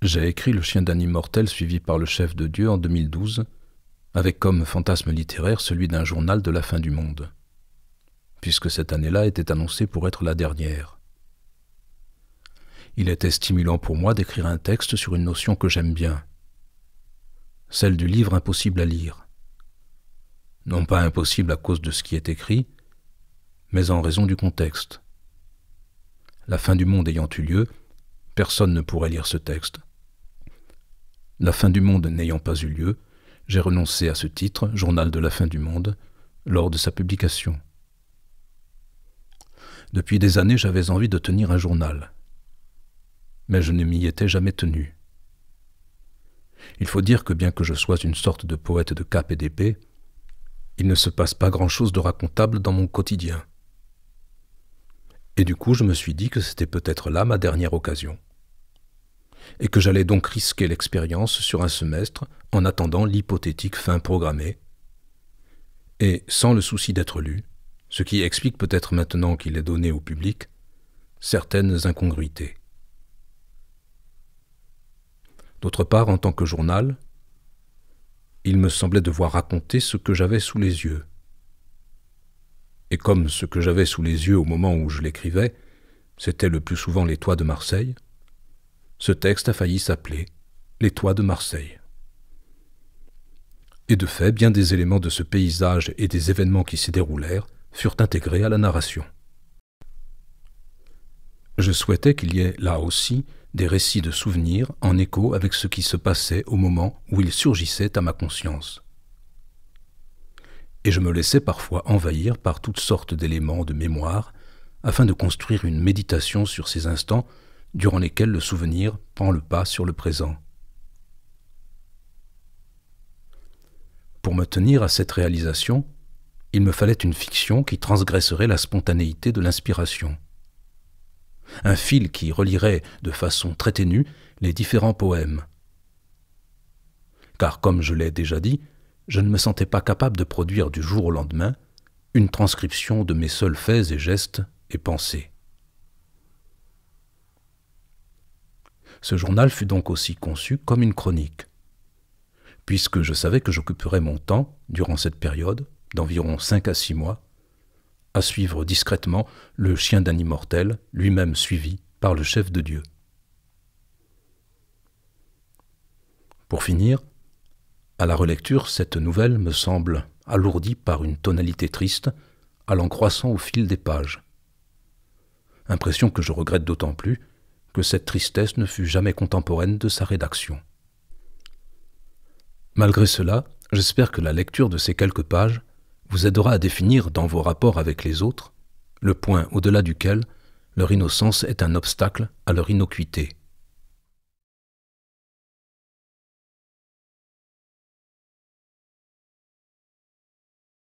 J'ai écrit Le chien d'un immortel suivi par le chef de Dieu en 2012, avec comme fantasme littéraire celui d'un journal de la fin du monde, puisque cette année-là était annoncée pour être la dernière. Il était stimulant pour moi d'écrire un texte sur une notion que j'aime bien, celle du livre impossible à lire. Non pas impossible à cause de ce qui est écrit, mais en raison du contexte. La fin du monde ayant eu lieu, personne ne pourrait lire ce texte. La fin du monde n'ayant pas eu lieu, j'ai renoncé à ce titre, Journal de la fin du monde, lors de sa publication. Depuis des années, j'avais envie de tenir un journal, mais je ne m'y étais jamais tenu. Il faut dire que bien que je sois une sorte de poète de cape et d'épée, il ne se passe pas grand-chose de racontable dans mon quotidien. Et du coup, je me suis dit que c'était peut-être là ma dernière occasion, et que j'allais donc risquer l'expérience sur un semestre en attendant l'hypothétique fin programmée, et sans le souci d'être lu, ce qui explique peut-être maintenant qu'il est donné au public certaines incongruités. D'autre part, en tant que journal, il me semblait devoir raconter ce que j'avais sous les yeux. Et comme ce que j'avais sous les yeux au moment où je l'écrivais, c'était le plus souvent les toits de Marseille, ce texte a failli s'appeler « Les toits de Marseille ». Et de fait, bien des éléments de ce paysage et des événements qui s'y déroulèrent furent intégrés à la narration. Je souhaitais qu'il y ait là aussi des récits de souvenirs en écho avec ce qui se passait au moment où ils surgissaient à ma conscience. Et je me laissais parfois envahir par toutes sortes d'éléments de mémoire afin de construire une méditation sur ces instants durant lesquels le souvenir prend le pas sur le présent. Pour me tenir à cette réalisation, il me fallait une fiction qui transgresserait la spontanéité de l'inspiration. Un fil qui relierait de façon très ténue les différents poèmes. Car comme je l'ai déjà dit, je ne me sentais pas capable de produire du jour au lendemain une transcription de mes seuls faits et gestes et pensées. Ce journal fut donc aussi conçu comme une chronique, puisque je savais que j'occuperais mon temps, durant cette période, d'environ 5 à 6 mois, à suivre discrètement le chien d'un immortel, lui-même suivi par le chef de Dieu. Pour finir, à la relecture, cette nouvelle me semble alourdie par une tonalité triste, allant croissant au fil des pages. Impression que je regrette d'autant plus que cette tristesse ne fut jamais contemporaine de sa rédaction. Malgré cela, j'espère que la lecture de ces quelques pages vous aidera à définir dans vos rapports avec les autres le point au-delà duquel leur innocence est un obstacle à leur innocuité.